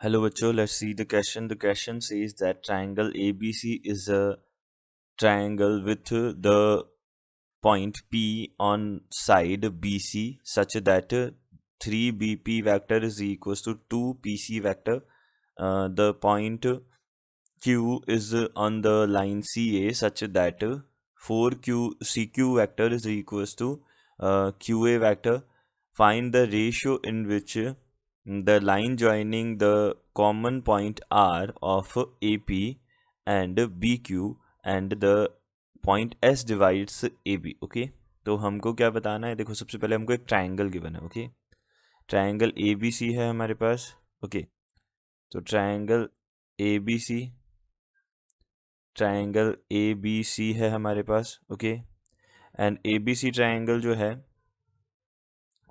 Hello, Vacho. Let's see the question. The question says that triangle ABC is a triangle with the point P on side BC such that 3BP vector is equals to 2PC vector. The point Q is on the line CA such that 4CQ vector is equals to QA vector. Find the ratio in which the line joining the common point R of AP and BQ and the point S divides AB. Okay, तो हमको क्या बताना है? देखो, सबसे पहले हमको एक ट्राइंगल गिवन है. ओके, ट्राइंगल ABC है हमारे पास. ओके, तो ट्राइंगल ABC है हमारे पास. ओके, एंड ABC ट्राइंगल जो है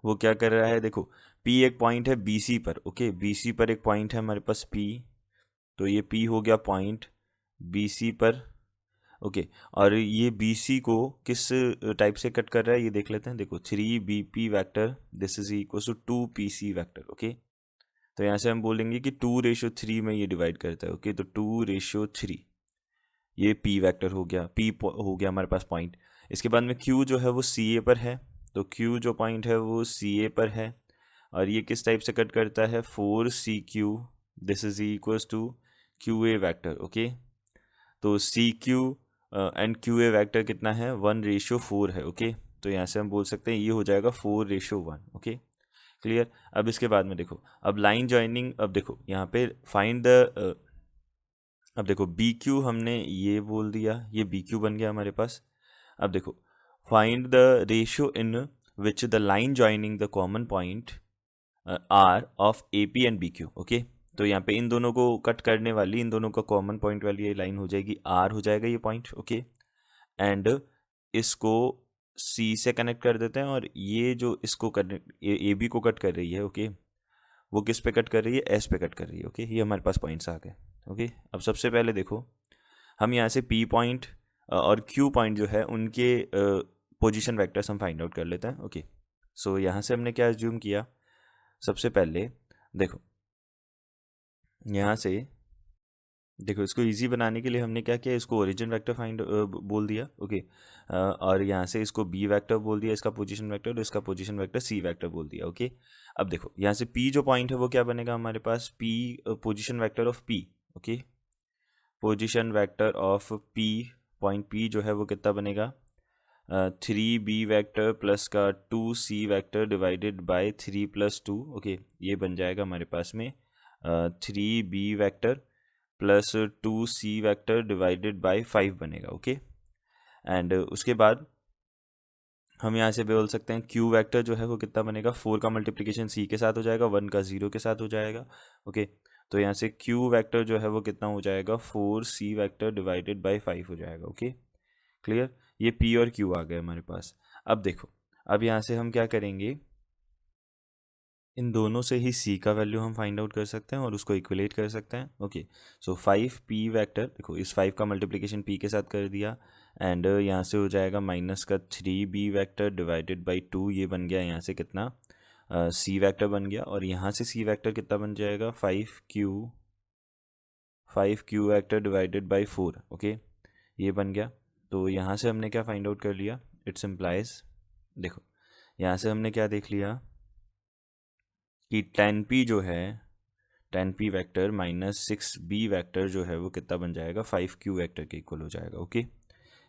वो क्या कर रहा है? देखो, P एक पॉइंट है BC पर. ओके, BC पर एक पॉइंट है हमारे पास P, तो ये P हो गया पॉइंट BC पर. ओके, और ये BC को किस टाइप से कट कर रहा है ये देख लेते हैं. देखो, 3BP vector this is equal to 2PC vector. Okay, तो यहाँ से हम बोलेंगे कि 2:3 में ये डिवाइड करता है. ओके, तो 2:3 ये P वैक्टर हो गया. P हो गया हमारे पास पॉइंट. इसके बाद में Q जो है वो CA पर है, तो Q जो पॉइंट है वो CA पर है, और ये किस टाइप से कट करता है? 4CQ this is equals to QA vector. Okay, तो CQ एंड QA वैक्टर कितना है? 1:4 है. ओके, तो यहाँ से हम बोल सकते हैं ये हो जाएगा 4:1. Okay, clear. अब इसके बाद में देखो, अब लाइन ज्वाइनिंग. अब देखो यहाँ पे फाइंड द अब देखो BQ हमने ये बोल दिया, ये BQ बन गया हमारे पास. अब देखो, find the ratio in which the line joining the common point R of AP and BQ. Okay, तो यहाँ पे इन दोनों को कट करने वाली, इन दोनों का कॉमन पॉइंट वाली ये लाइन हो जाएगी R हो जाएगा ये पॉइंट. ओके, एंड इसको C से कनेक्ट कर देते हैं, और ये जो इसको कनेक्ट AB को कट कर रही है. ओके, वो किस पे कट कर रही है? S पे कट कर रही है. ओके, ये हमारे पास पॉइंट्स आ गए. ओके, अब सबसे पहले देखो, हम यहाँ से P पॉइंट और Q पॉइंट जो है उनके पोजीशन वेक्टर्स हम फाइंड आउट कर लेते हैं. ओके, सो यहाँ से हमने क्या एज्यूम किया? सबसे पहले देखो, यहाँ से देखो, इसको इजी बनाने के लिए हमने क्या किया? इसको ओरिजिन वेक्टर फाइंड बोल दिया. ओके, और यहाँ से इसको B वेक्टर बोल दिया, इसका पोजीशन वेक्टर, और इसका पोजीशन वेक्टर C वेक्टर बोल दिया. ओके, अब देखो यहाँ से P जो पॉइंट है वो क्या बनेगा हमारे पास? P position vector of P. Okay, position vector of P, point P जो है वो कितना बनेगा? 3B वेक्टर प्लस का 2C vector divided by 3+2. Okay, ये बन जाएगा हमारे पास में 3B vector plus 2C vector divided by 5 बनेगा. ओके, एंड उसके बाद हम यहाँ से बोल सकते हैं Q वेक्टर जो है वो कितना बनेगा? 4 का मल्टीप्लिकेशन C के साथ हो जाएगा, 1 का 0 के साथ हो जाएगा. ओके, तो यहाँ से Q वेक्टर जो है वो कितना हो जाएगा? 4C वेक्टर डिवाइडेड बाय 5 हो जाएगा. Okay, clear. ये P और Q आ गए हमारे पास. अब देखो, अब यहाँ से हम क्या करेंगे? इन दोनों से ही C का वैल्यू हम फाइंड आउट कर सकते हैं और उसको इक्वलेट कर सकते हैं. ओके, सो 5P वेक्टर, देखो इस 5 का मल्टीप्लिकेशन P के साथ कर दिया, एंड यहाँ से हो जाएगा माइनस का 3B वेक्टर डिवाइडेड बाई 2. ये बन गया यहाँ से कितना? C वेक्टर बन गया, और यहाँ से C वेक्टर कितना बन जाएगा? 5Q vector divided by 4. Okay, ये बन गया. तो यहाँ से हमने क्या फाइंड आउट कर लिया? इट्स इम्प्लाइज, देखो यहाँ से हमने क्या देख लिया कि 10P जो है, 10P vector minus 6B vector जो है वो कितना बन जाएगा? 5Q वेक्टर के इक्वल हो जाएगा. ओके,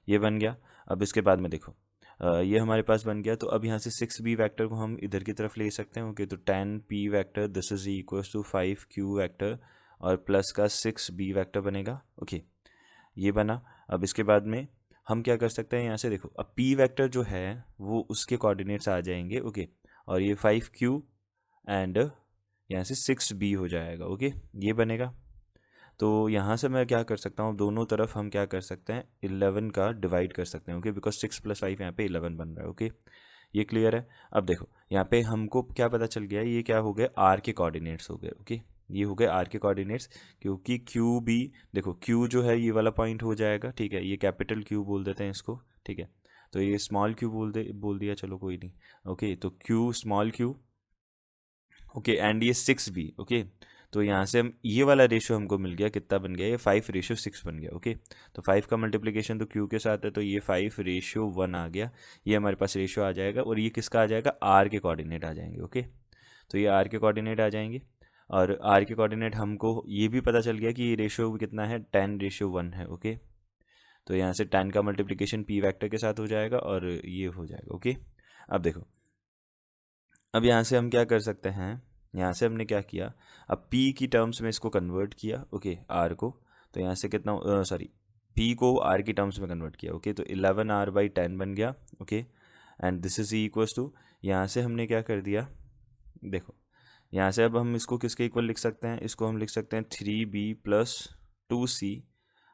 ये बन गया. अब इसके बाद में देखो, ये हमारे पास बन गया, तो अब यहाँ से 6B वेक्टर को हम इधर की तरफ ले सकते हैं. ओके, तो 10P vector this is equal to 5Q vector और प्लस का 6B वेक्टर बनेगा. ओके, ये बना. अब इसके बाद में हम क्या कर सकते हैं? यहाँ से देखो, अब P वेक्टर जो है वो उसके कोऑर्डिनेट्स आ जाएंगे. ओके, और ये 5Q एंड यहाँ से 6B हो जाएगा. ओके, ये बनेगा. तो यहाँ से मैं क्या कर सकता हूँ? दोनों तरफ हम क्या कर सकते हैं? 11 का डिवाइड कर सकते हैं. ओके, बिकॉज 6+5 यहाँ पे 11 बन रहा है. ओके, ये क्लियर है. अब देखो यहाँ पे हमको क्या पता चल गया? ये क्या हो गए? आर के कोऑर्डिनेट्स हो गए. ओके, ये हो गए आर के कोऑर्डिनेट्स, क्योंकि क्यू भी, देखो Q जो है ये वाला पॉइंट हो जाएगा. ठीक है, ये कैपिटल Q बोल देते हैं इसको. ठीक है, तो ये स्मॉल Q बोल दिया, चलो कोई नहीं. ओके, तो Q small Q. Okay, and ये 6B. ओके, तो यहाँ से हम ये वाला रेशो हमको मिल गया, कितना बन गया, ये 5:6 बन गया। ओके, तो 5 का मल्टीप्लिकेशन तो Q के साथ है, तो ये 5:1 आ गया। ये हमारे पास रेशो आ जाएगा, और ये किसका आ जाएगा, R के कोऑर्डिनेट आ जाएंगे। ओके, तो ये R के कोऑर्डिनेट आ जाएंगे, और R के कोऑर्डिनेट हमको ये भी पता चल गया कि ये रेशो कितना है, 10:1 है। ओके, तो यहाँ से 10 का मल्टीप्लिकेशन P वेक्टर के साथ हो जाएगा, और ये हो जाएगा। ओके, अब देखो, अब यहाँ से हम क्या कर सकते हैं, यहाँ से हमने क्या किया, अब P की टर्म्स में इसको कन्वर्ट किया। ओके, R को, तो यहाँ से कितना, सॉरी, P को R की टर्म्स में कन्वर्ट किया। ओके, तो 11R/10 बन गया। Okay, and this is equals to, यहाँ से हमने क्या कर दिया, देखो यहाँ से अब हम इसको किसके इक्वल लिख सकते हैं, इसको हम लिख सकते हैं 3B + 2C।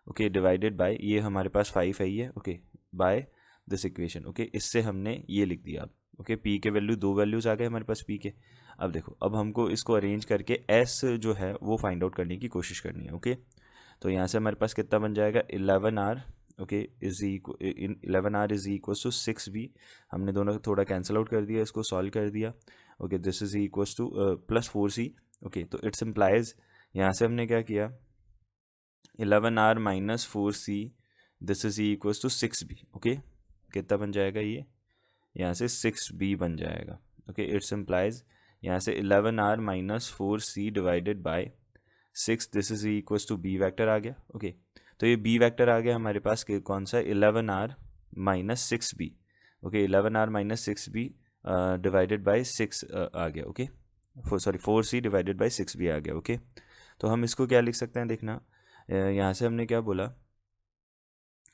Okay, divided by, ये हमारे पास 5 है ये। Okay, by this equation. Okay, इससे हमने ये लिख दिया। अब ओके, P के वैल्यू, 2 वैल्यूज़ आ गए हमारे पास P के। अब देखो, अब हमको इसको अरेंज करके S जो है वो फाइंड आउट करने की कोशिश करनी है। ओके, तो यहाँ से हमारे पास कितना बन जाएगा, 11R। Okay, 11R is equal to 6B। हमने दोनों थोड़ा कैंसिल आउट कर दिया, इसको सॉल्व कर दिया। Okay, this is equal to plus 4C। Okay, तो इट्स इम्प्लाइज, यहाँ से हमने क्या किया, 11R - 4C, this is equal to 6B। Okay, कितना बन जाएगा ये, यहाँ से 6B बन जाएगा। ओके, इट्स इम्प्लाइज, यहाँ से 11R - 4C divided by 6, this is equal to B vector आ गया। ओके, तो ये B वेक्टर आ गया हमारे पास, कौन सा, 11R - 6B। Okay, 11R - 6B divided by 6 आ गया। Okay, sorry 4C divided bye 6B आ गया। ओके, तो हम इसको क्या लिख सकते हैं, देखना, यहाँ से हमने क्या बोला,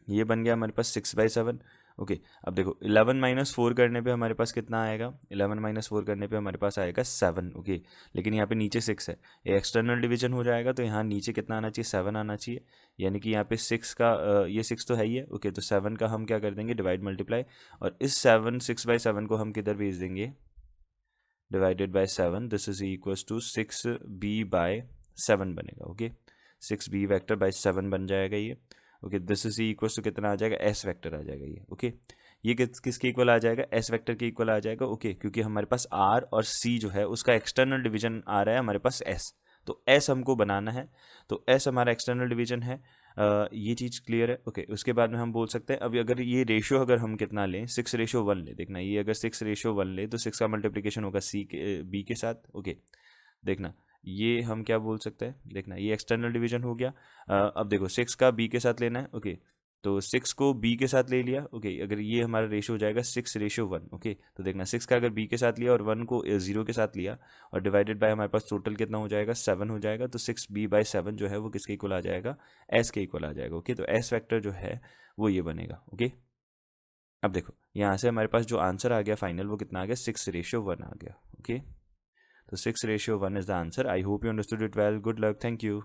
ये बन गया हमारे पास 6/7। ओके, अब देखो 11 - 4 करने पे हमारे पास कितना आएगा, 11 - 4 करने पे हमारे पास आएगा 7। ओके, लेकिन यहाँ पे नीचे 6 है, ये एक्सटर्नल डिवीजन हो जाएगा, तो यहाँ नीचे कितना आना चाहिए, 7 आना चाहिए। यानी कि यहाँ पे 6 का ये 6 तो है ही है। ओके, तो 7 का हम क्या कर देंगे, डिवाइड मल्टीप्लाई, और इस 6/7 को हम किधर भेज देंगे, divided by 7, this is equal to 6B/7 बनेगा। ओके, 6B वेक्टर बाय 7 बन जाएगा ये। Okay, this is equal to कितना आ जाएगा, S वेक्टर आ जाएगा ये। ओके, ये किसके इक्वल आ जाएगा, S वेक्टर के इक्वल आ जाएगा। ओके, क्योंकि हमारे पास R और C जो है उसका एक्सटर्नल डिवीजन आ रहा है हमारे पास S, तो S हमको बनाना है, तो S हमारा एक्सटर्नल डिवीजन है। ये चीज़ क्लियर है। ओके, उसके बाद में हम बोल सकते हैं, अभी अगर ये रेशियो अगर हम कितना लें, 6:1 ले, देखना ये अगर 6:1 ले तो 6 का मल्टीप्लिकेशन होगा B के साथ। ओके, देखना ये हम क्या बोल सकते हैं, देखना ये एक्सटर्नल डिवीजन हो गया। अब देखो 6 का B के साथ लेना है। ओके, तो 6 को B के साथ ले लिया। ओके, अगर ये हमारा रेशो हो जाएगा 6:1। ओके, तो देखना 6 का अगर B के साथ लिया और 1 को 0 के साथ लिया, और डिवाइडेड बाय हमारे पास टोटल कितना हो जाएगा, 7 हो जाएगा। तो 6B/7 जो है वो किसके इक्वल आ जाएगा, S के इक्वल आ जाएगा। ओके, तो S वेक्टर जो है वो ये बनेगा। ओके, अब देखो यहाँ से हमारे पास जो आंसर आ गया फाइनल, वो कितना आ गया, 6:1 आ गया। Okay, so 6:1 is the answer. I hope you understood it well. Good luck. Thank you.